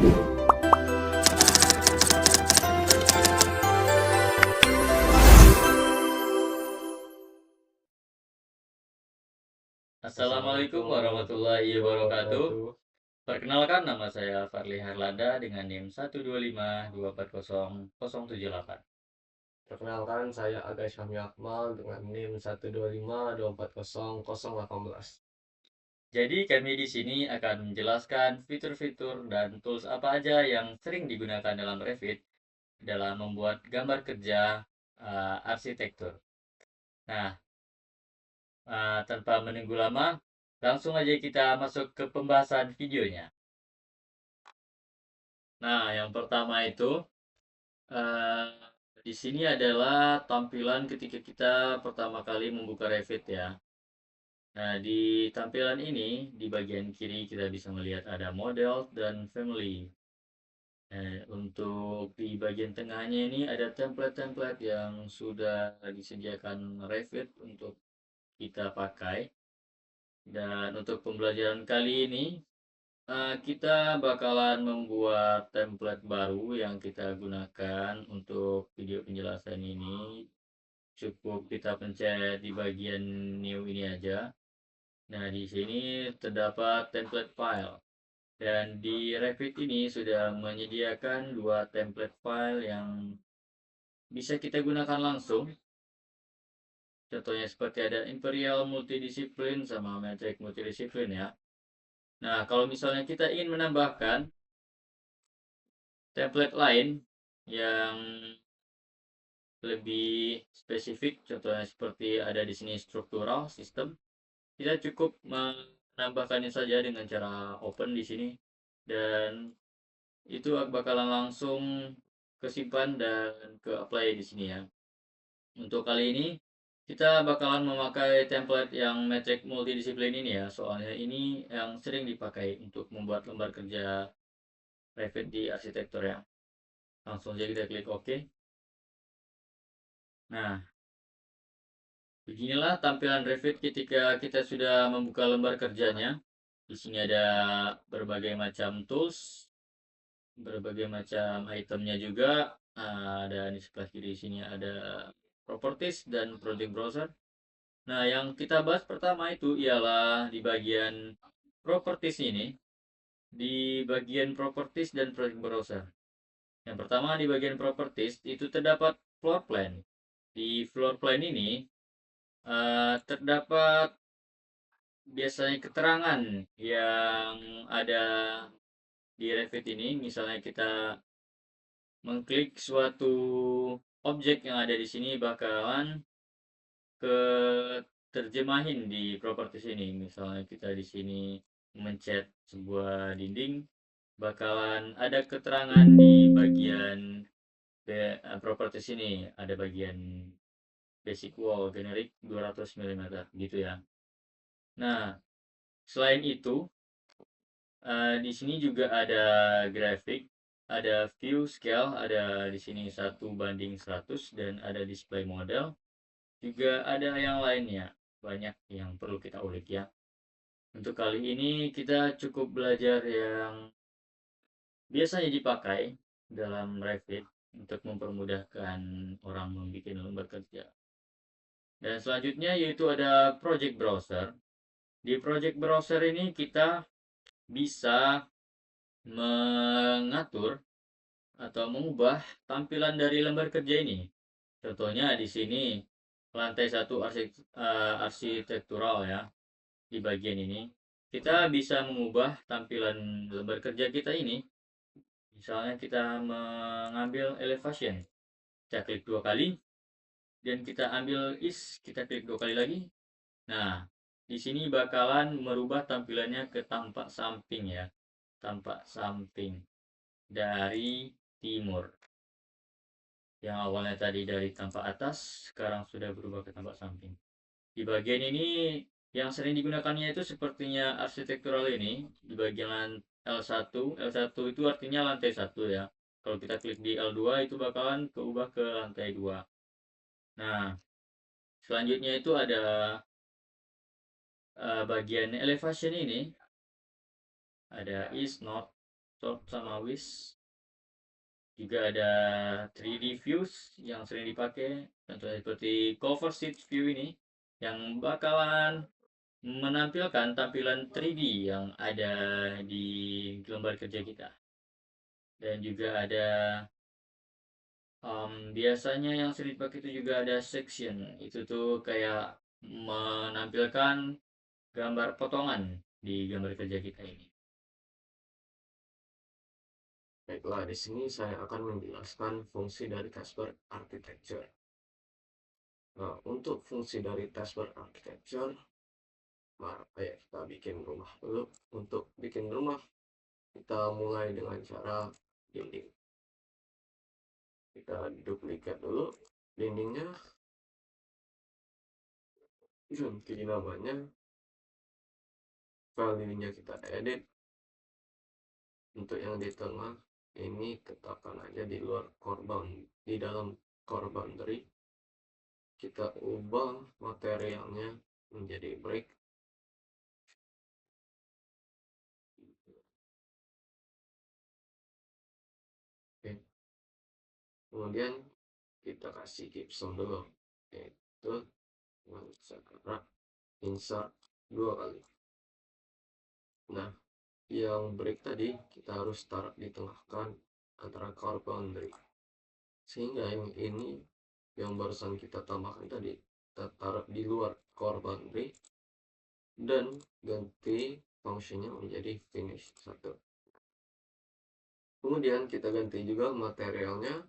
Assalamualaikum warahmatullahi wabarakatuh. Perkenalkan, nama saya Farli Harlanda dengan NIM 125240078. Perkenalkan, saya Aga Syahmi Akmal dengan NIM 125240018. Jadi kami di sini akan menjelaskan fitur-fitur dan tools apa aja yang sering digunakan dalam Revit dalam membuat gambar kerja arsitektur. Nah, tanpa menunggu lama, langsung aja kita masuk ke pembahasan videonya. Nah, yang pertama itu eh, di sini adalah tampilan ketika kita pertama kali membuka Revit ya. Nah, di tampilan ini, di bagian kiri kita bisa melihat ada model dan family. Untuk di bagian tengahnya ini ada template-template yang sudah disediakan Revit untuk kita pakai. Dan untuk pembelajaran kali ini, kita bakalan membuat template baru yang kita gunakan untuk video penjelasan ini. Cukup kita pencet di bagian new ini aja. Nah, di sini terdapat template file. Dan di Revit ini sudah menyediakan dua template file yang bisa kita gunakan langsung. Contohnya seperti ada Imperial Multidisiplin sama Matrix Multidisiplin ya. Nah, kalau misalnya kita ingin menambahkan template lain yang lebih spesifik, contohnya seperti ada di sini struktural sistem, kita cukup menambahkannya saja dengan cara open di sini, dan itu bakalan langsung kesimpan dan ke apply di sini ya. Untuk kali ini kita bakalan memakai template yang matrix multidisiplin ini ya, soalnya ini yang sering dipakai untuk membuat lembar kerja Revit di arsitektur ya. Langsung saja kita klik OK. Nah, beginilah tampilan Revit ketika kita sudah membuka lembar kerjanya. Di sini ada berbagai macam tools, berbagai macam itemnya juga. Ada di sebelah kiri sini ada properties dan project browser. Nah, yang kita bahas pertama itu ialah di bagian properties ini, di bagian properties dan project browser. Yang pertama di bagian properties itu terdapat floor plan. Di floor plan ini terdapat biasanya keterangan yang ada di Revit ini. Misalnya kita mengklik suatu objek yang ada di sini bakalan ke terjemahin di properties ini. Misalnya kita di sini mencet sebuah dinding, bakalan ada keterangan di bagian properties ini, ada bagian basic wall generic 200 mm gitu ya. Nah, selain itu di sini juga ada grafik, ada view scale, ada di sini 1:100 dan ada display model. Juga ada yang lainnya, banyak yang perlu kita ulik ya. Untuk kali ini kita cukup belajar yang biasanya dipakai dalam Revit untuk mempermudahkan orang membuat lembar kerja. Dan selanjutnya yaitu ada Project Browser. Di Project Browser ini kita bisa mengatur atau mengubah tampilan dari lembar kerja ini. Contohnya di sini lantai 1 arsitektural ya. Di bagian ini kita bisa mengubah tampilan lembar kerja kita ini. Misalnya kita mengambil elevation, kita klik 2 kali, dan kita ambil is, kita klik 2 kali lagi. Nah, di sini bakalan merubah tampilannya ke tampak samping ya, tampak samping dari timur. Yang awalnya tadi dari tampak atas, sekarang sudah berubah ke tampak samping. Di bagian ini yang sering digunakannya itu sepertinya arsitektural ini, di bagian L1. L1 itu artinya lantai 1 ya. Kalau kita klik di L2 itu bakalan keubah ke lantai 2. Nah, selanjutnya itu ada bagian elevation ini, ada is, not, sort sama wish. Juga ada 3D views yang sering dipakai, contohnya seperti cover sheet view ini yang bakalan menampilkan tampilan 3D yang ada di lembar kerja kita. Dan juga ada biasanya yang sering dipakai itu juga ada section. Itu tuh kayak menampilkan gambar potongan di gambar kerja kita ini. Baiklah, di sini saya akan menjelaskan fungsi dari taskbar architecture. Nah, untuk fungsi dari taskbar architecture, mari kita bikin rumah dulu. Untuk bikin rumah, kita mulai dengan cara dinding. Kita duplikat dulu dindingnya, ganti namanya, value-nya kita edit. Untuk yang di tengah ini tetapkan aja di luar di dalam core boundary. Kita ubah materialnya menjadi brick. Oke. Kemudian kita kasih gypsum dulu, yaitu sekarang insert 2 kali. Nah, yang brick tadi kita harus taruh di tengah kan antara core boundary, sehingga ini yang barusan kita tambahkan tadi kita taruh di luar core boundary dan ganti fungsinya menjadi finish 1. Kemudian kita ganti juga materialnya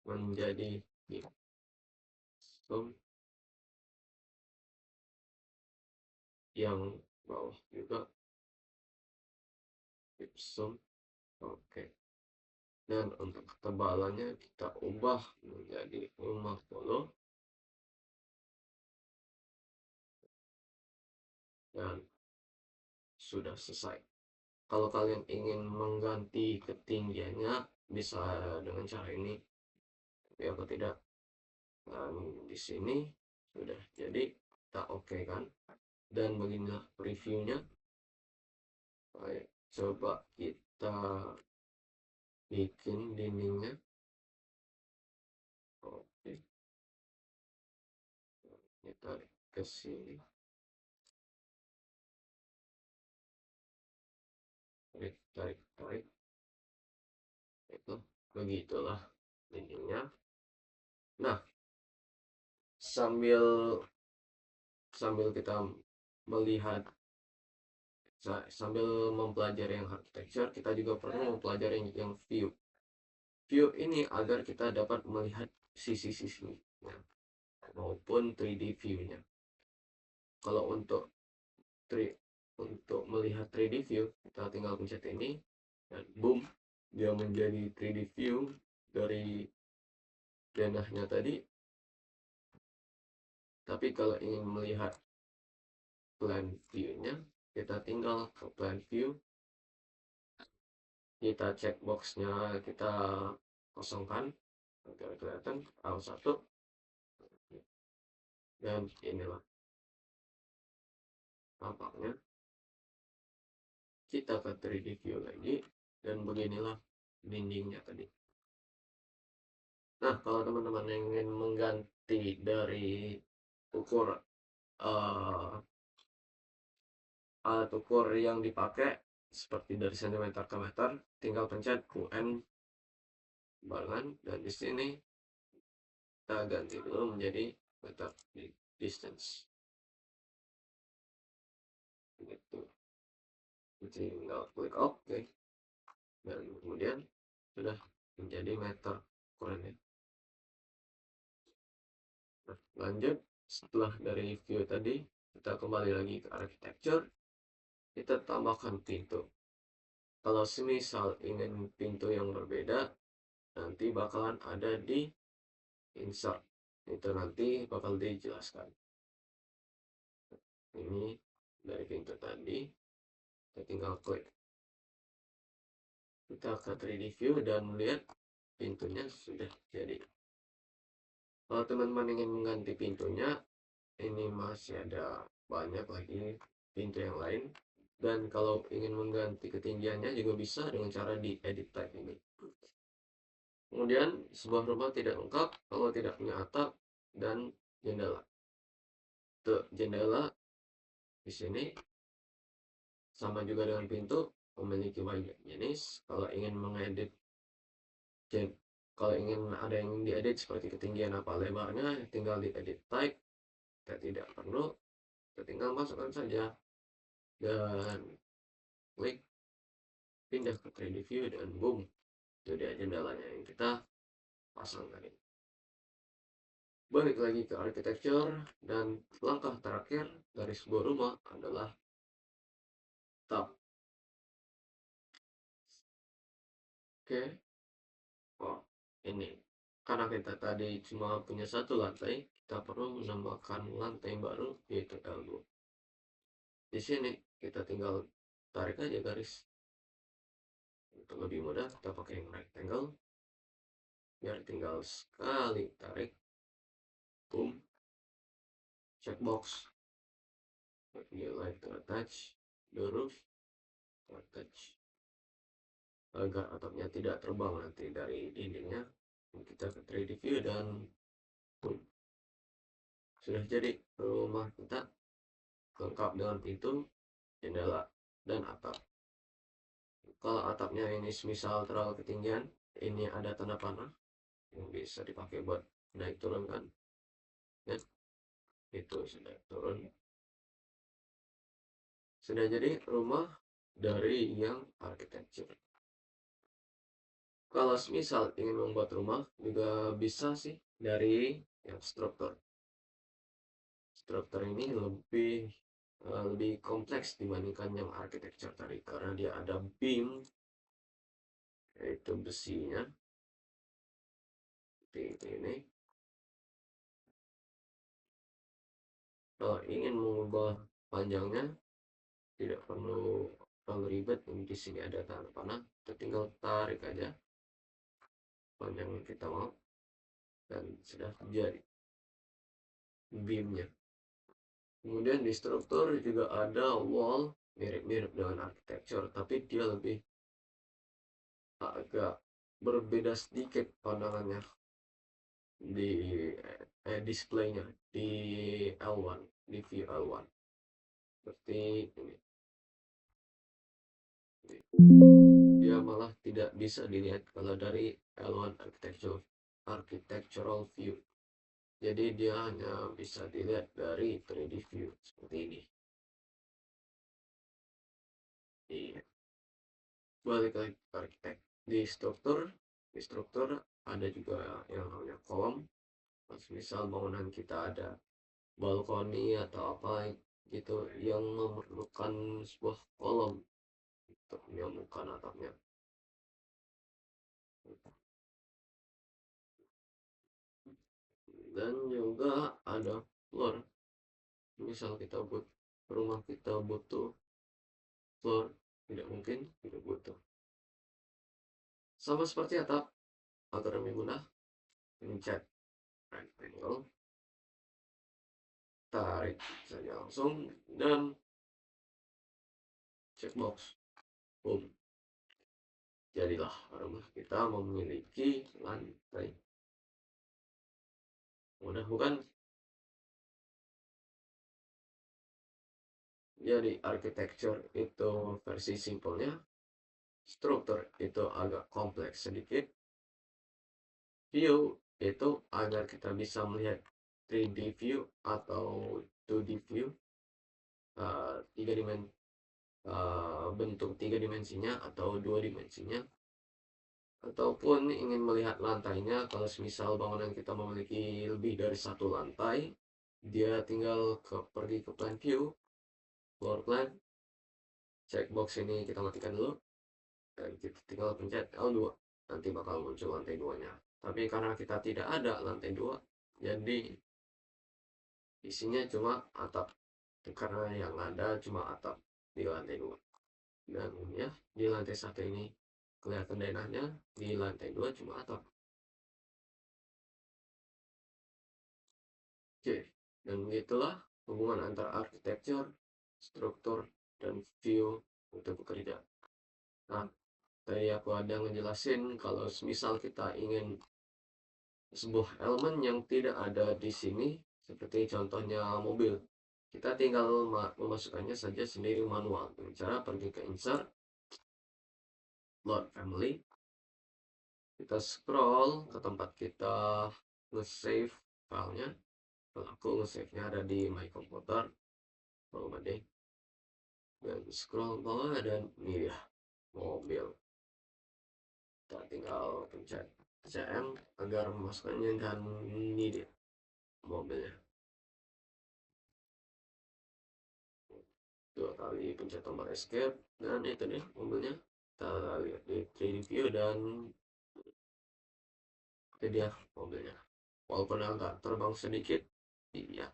menjadi gypsum, yang bawah juga gypsum. Oke. Dan untuk ketebalannya kita ubah menjadi 50 dan sudah selesai. Kalau kalian ingin mengganti ketinggiannya bisa dengan cara ini, tapi aku tidak. Dan di sini sudah jadi, kita oke kan. Dan beginilah previewnya. Baik, coba kita bikin dindingnya. Oke, kita tarik ke sini, tarik. Itu begitulah dindingnya. Nah, sambil kita melihat, sambil mempelajari yang architecture, kita juga perlu mempelajari yang view ini agar kita dapat melihat sisi-sisinya maupun 3D view-nya. Kalau untuk melihat 3D view, kita tinggal pencet ini dan boom, dia menjadi 3D view dari denahnya tadi. Tapi kalau ingin melihat plan view-nya, kita tinggal ke plan view, kita cek boxnya, kita kosongkan agar kelihatan L1, dan inilah tampaknya. Kita ke 3D view lagi dan beginilah dindingnya tadi. Nah, kalau teman-teman ingin mengganti dari alat ukur yang dipakai seperti dari cm ke meter, tinggal pencet UN barengan, dan di sini kita ganti dulu menjadi meter distance gitu. Tinggal klik OK dan kemudian sudah menjadi meter ukurannya. Nah, lanjut, setelah dari view tadi kita kembali lagi ke architecture, kita tambahkan pintu. Kalau semisal ingin pintu yang berbeda, nanti bakalan ada di insert, itu nanti bakal dijelaskan. Ini dari pintu tadi, kita tinggal klik, kita ke 3D view dan melihat pintunya sudah jadi. Kalau teman-teman ingin mengganti pintunya, ini masih ada banyak lagi pintu yang lain. Dan kalau ingin mengganti ketinggiannya juga bisa dengan cara di edit type ini. Kemudian sebuah rumah tidak lengkap kalau tidak punya atap dan jendela. Tuh, jendela di sini sama juga dengan pintu, memiliki banyak jenis. Kalau ingin ada yang diedit seperti ketinggian apa lebarnya, tinggal di edit type. Kita tidak perlu, kita tinggal masukkan saja dan klik pindah ke 3D view dan boom, itu dia jendelanya yang kita pasang tadi. Balik lagi ke architecture, dan langkah terakhir dari sebuah rumah adalah tap. Oke. Oh, ini karena kita tadi cuma punya satu lantai, kita perlu menambahkan lantai baru yaitu L2. Di sini kita tinggal tarik aja garis. Untuk lebih mudah kita pakai yang rectangle, biar tinggal sekali tarik, boom, checkbox. If you like to attach the roof, attach, agar atapnya tidak terbang nanti dari dindingnya. Kita ke 3D view dan boom, sudah jadi rumah kita, lengkap dengan pintu, jendela, dan atap. Kalau atapnya ini misal terlalu ketinggian, ini ada tanda panah yang bisa dipakai buat naik turun kan, ya, itu sudah turun. Sudah jadi rumah dari yang architecture. Kalau misal ingin membuat rumah juga bisa sih dari yang struktur. Struktur ini lebih kompleks dibandingkan yang architecture tadi, karena dia ada beam, yaitu besinya seperti ini. Kalau ingin mengubah panjangnya tidak perlu terlalu ribet. Di sini ada tanda panah, kita tinggal tarik aja panjang yang kita mau dan sudah jadi beamnya. Kemudian di struktur juga ada wall, mirip-mirip dengan architecture, tapi dia lebih agak berbeda sedikit pandangannya di displaynya di L1, di view L1 seperti ini. Dia malah tidak bisa dilihat kalau dari L1 architectural view. Jadi dia hanya bisa dilihat dari 3D view seperti ini. Iya. Balik lagi ke arsitek. Di struktur ada juga yang namanya kolom. Misal bangunan kita ada balkoni atau apa gitu yang memerlukan sebuah kolom untuk menyambungkan atapnya. Dan juga ada floor. Misal rumah kita butuh floor, tidak mungkin tidak butuh. Sama seperti atap, agar lebih mudah, pencet rectangle, tarik saja langsung, dan checkbox, boom, jadilah rumah kita memiliki lantai. Mudah bukan? Jadi architecture itu versi simpelnya, struktur itu agak kompleks sedikit, view itu agar kita bisa melihat 3D view atau 2D view, bentuk tiga dimensinya atau dua dimensinya, ataupun ingin melihat lantainya. Kalau misal bangunan kita memiliki lebih dari satu lantai, dia tinggal pergi ke plan view, floor plan, checkbox ini kita matikan dulu, dan kita tinggal pencet L2, nanti bakal muncul lantai 2-nya. Tapi karena kita tidak ada lantai 2, jadi isinya cuma atap, karena yang ada cuma atap di lantai 2. Dan ya, di lantai 1 ini kelihatan denahnya, di lantai 2 cuma atap. Oke, dan begitulah hubungan antara arsitektur, struktur, dan view untuk bekerja. Nah, tadi aku ada ngejelasin kalau misal kita ingin sebuah elemen yang tidak ada di sini, seperti contohnya mobil, kita tinggal memasukkannya saja sendiri manual dengan cara pergi ke insert, load family, kita scroll ke tempat kita nge-save filenya. Kalau aku nge-save-nya ada di my computer, kalau deh, dan scroll bawah dan ini ya, mobil. Kita tinggal pencet CM agar memasukkannya dan ini dia mobilnya. 2 kali pencet tombol escape dan itu nih mobilnya. Kita lihat di 3D view dan itu dia mobilnya. Walaupun agak terbang sedikit, iya,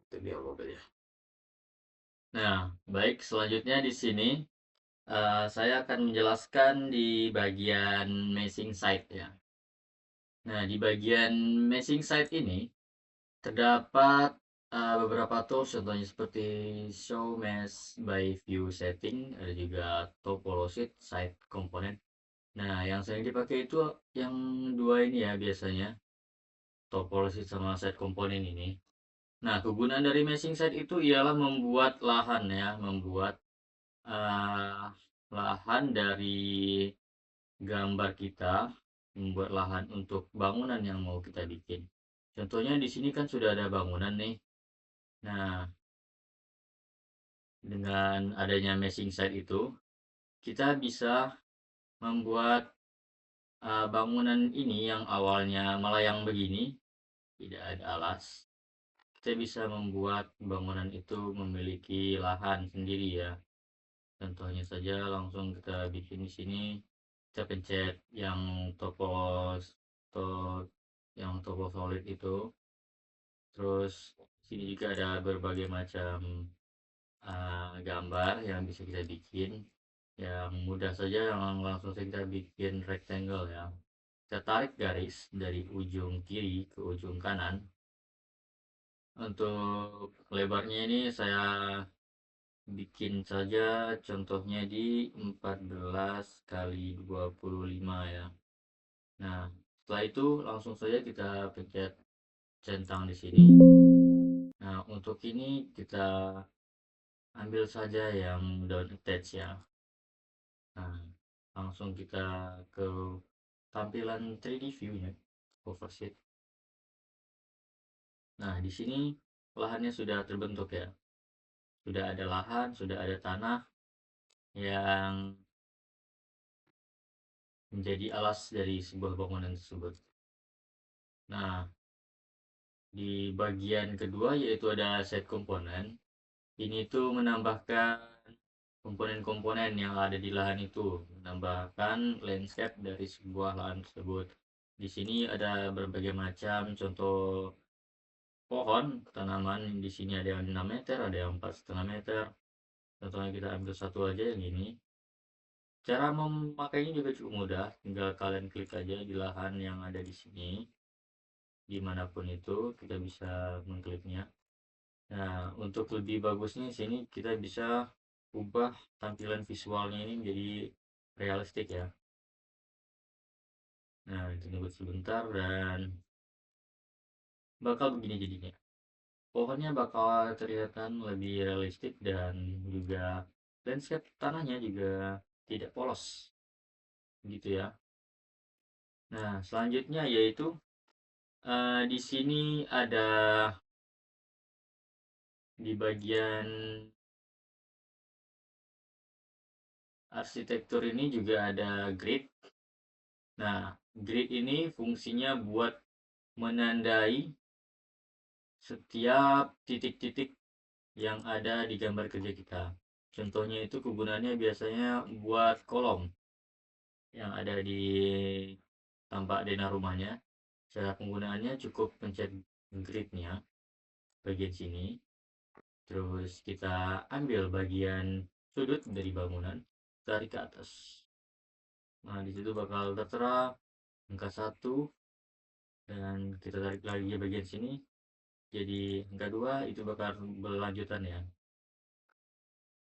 itu dia mobilnya. Nah, baik, selanjutnya di sini saya akan menjelaskan di bagian meshing site ya. Nah, di bagian meshing site ini terdapat beberapa tools, contohnya seperti show mesh by view setting, ada juga topology site component. Nah, yang sering dipakai itu yang dua ini ya biasanya, topology sama site component ini. Nah, kegunaan dari meshing site itu ialah membuat lahan ya, membuat uh, lahan dari gambar kita, membuat lahan untuk bangunan yang mau kita bikin. Contohnya di sini kan sudah ada bangunan nih. Nah, dengan adanya meshing site itu, kita bisa membuat bangunan ini yang awalnya melayang begini, tidak ada alas. Kita bisa membuat bangunan itu memiliki lahan sendiri ya. Contohnya saja langsung kita bikin di sini, kita pencet yang topos to yang topo solid itu. Terus sini juga ada berbagai macam gambar yang bisa kita bikin. Yang mudah saja, yang langsung saja kita bikin rectangle ya. Kita tarik garis dari ujung kiri ke ujung kanan. Untuk lebarnya ini saya bikin saja contohnya di 14 kali 25 ya. Nah, setelah itu langsung saja kita pencet centang di sini. Nah, untuk ini kita ambil saja yang don't attach ya. Nah, langsung kita ke tampilan 3D view nya, oversheet. Nah, di sini lahannya sudah terbentuk ya. Sudah ada lahan, sudah ada tanah yang menjadi alas dari sebuah bangunan tersebut. Nah, di bagian kedua yaitu ada set komponen. Ini tuh menambahkan komponen-komponen yang ada di lahan itu, menambahkan landscape dari sebuah lahan tersebut. Di sini ada berbagai macam contoh pohon, tanaman. Di sini ada yang 6 meter, ada yang 4,5 meter. Contohnya kita ambil satu aja yang ini. Cara memakainya juga cukup mudah, tinggal kalian klik aja di lahan yang ada di sini. Dimanapun itu kita bisa mengkliknya. Nah, untuk lebih bagusnya sini kita bisa ubah tampilan visualnya ini menjadi realistik ya. Nah, tunggu sebentar dan bakal begini jadinya. Pohonnya bakal terlihat lebih realistik dan juga landscape tanahnya juga tidak polos gitu ya. Nah, selanjutnya yaitu di sini ada di bagian arsitektur ini juga ada grid. Nah, grid ini fungsinya buat menandai setiap titik-titik yang ada di gambar kerja kita. Contohnya itu kegunaannya biasanya buat kolom yang ada di tampak denah rumahnya. Cara penggunaannya cukup pencet gridnya bagian sini, terus kita ambil bagian sudut dari bangunan, tarik ke atas. Nah, disitu bakal tertera angka 1 dan kita tarik lagi bagian sini jadi angka 2, itu bakal berlanjutan ya.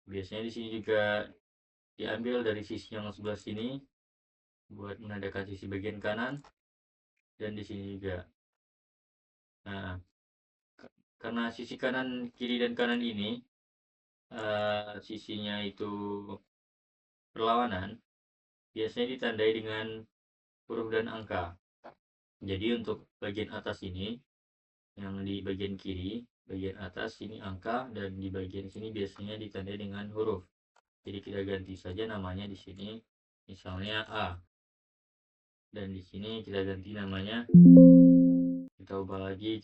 Biasanya di sini juga diambil dari sisi yang sebelah sini buat menandakan sisi bagian kanan, dan di sini juga. Nah, karena sisi kanan, kiri dan kanan ini sisinya itu berlawanan, biasanya ditandai dengan huruf dan angka. Jadi untuk bagian atas ini, yang di bagian kiri, bagian atas ini angka, dan di bagian sini biasanya ditandai dengan huruf. Jadi kita ganti saja namanya di sini, misalnya A, dan di sini kita ganti namanya, kita ubah lagi,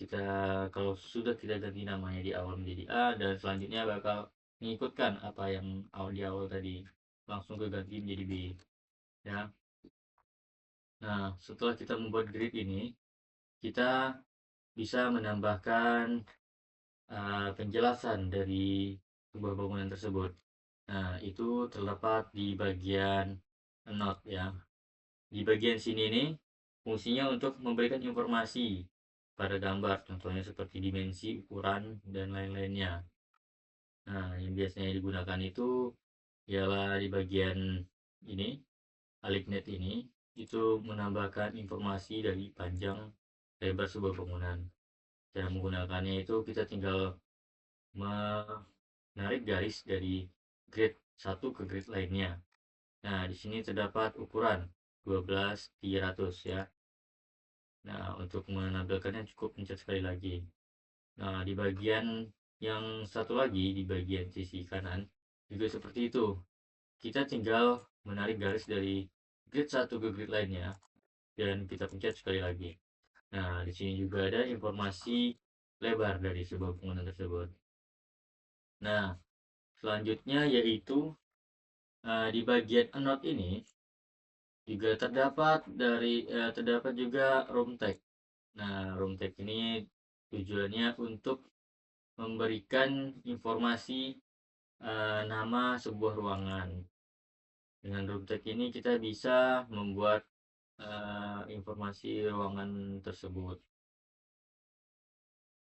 kalau sudah kita ganti namanya di awal menjadi A, dan selanjutnya bakal mengikutkan apa yang di awal tadi, langsung ke ganti menjadi B, ya. Nah, setelah kita membuat grid ini, kita bisa menambahkan penjelasan dari sebuah bangunan tersebut. Nah, itu terdapat di bagian note, ya. Di bagian sini nih fungsinya untuk memberikan informasi pada gambar, contohnya seperti dimensi, ukuran, dan lain-lainnya. Nah, yang biasanya digunakan itu ialah di bagian ini, alignet ini, itu menambahkan informasi dari panjang lebar sebuah bangunan. Cara menggunakannya itu kita tinggal menarik garis dari grid satu ke grid lainnya. Nah, di sini terdapat ukuran 12.300, ya. Nah, untuk menampilkannya cukup pencet sekali lagi. Nah, di bagian yang satu lagi, di bagian sisi kanan, juga seperti itu. Kita tinggal menarik garis dari grid satu ke grid lainnya, dan kita pencet sekali lagi. Nah, di sini juga ada informasi lebar dari sebuah bangunan tersebut. Nah, selanjutnya yaitu di bagian note ini juga terdapat juga room tag. Nah, room tag ini tujuannya untuk memberikan informasi nama sebuah ruangan. Dengan room tag ini kita bisa membuat informasi ruangan tersebut.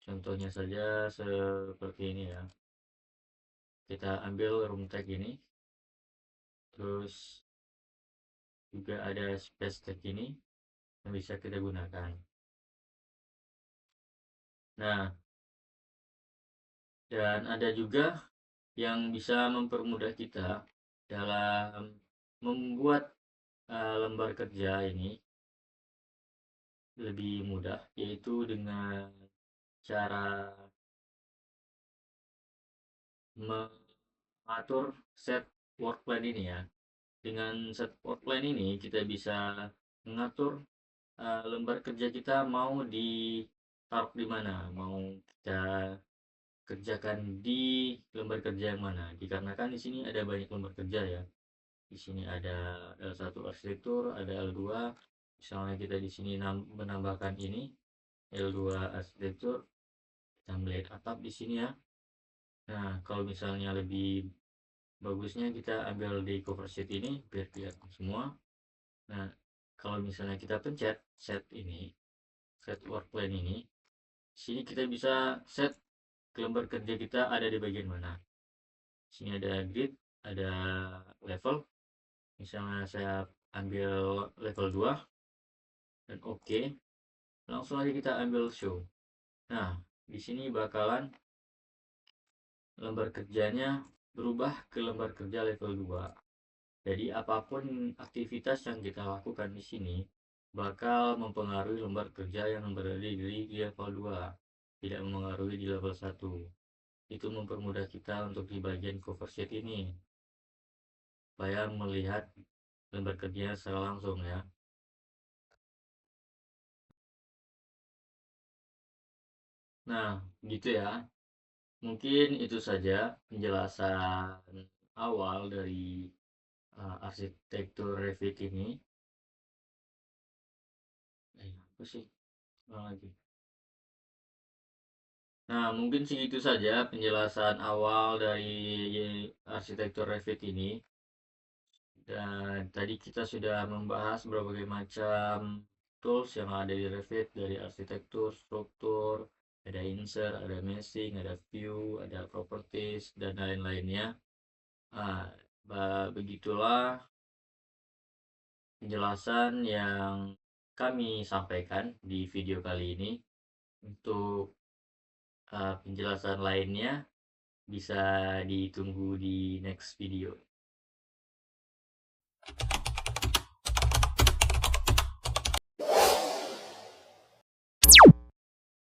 Contohnya saja seperti ini, ya. Kita ambil room tag ini, terus juga ada space tag ini yang bisa kita gunakan. Nah, dan ada juga yang bisa mempermudah kita dalam membuat lembar kerja ini lebih mudah, yaitu dengan cara mengatur set work plan ini, ya. Dengan set work plan ini kita bisa mengatur lembar kerja kita mau ditaruh di mana, mau kita kerjakan di lembar kerja yang mana. Dikarenakan di sini ada banyak lembar kerja, ya. Di sini ada L1 arsitektur, ada L2. Misalnya kita di sini menambahkan ini L2 arsitektur, kita melihat atap di sini, ya. Nah, kalau misalnya lebih bagusnya kita ambil di cover sheet ini biar kelihatan semua. Nah, kalau misalnya kita pencet set ini, set work plan ini, sini kita bisa set lembar kerja kita ada di bagian mana. Sini ada grid, ada level. Misalnya saya ambil level 2 dan oke. Langsung aja kita ambil show. Nah, di sini bakalan lembar kerjanya berubah ke lembar kerja level 2. Jadi apapun aktivitas yang kita lakukan di sini bakal mempengaruhi lembar kerja yang berada di level 2, tidak mempengaruhi di level 1. Itu mempermudah kita untuk di bagian cover sheet ini, supaya melihat lembar kerjanya secara langsung, ya. Nah, gitu, ya. Mungkin itu saja penjelasan awal dari arsitektur Revit ini. Apa sih? Lagi. Nah, mungkin segitu saja penjelasan awal dari arsitektur Revit ini. Dan tadi kita sudah membahas berbagai macam tools yang ada di Revit, dari arsitektur, struktur, ada insert, ada meshing, ada view, ada properties, dan lain-lainnya. Begitulah penjelasan yang kami sampaikan di video kali ini. Untuk penjelasan lainnya bisa ditunggu di next video.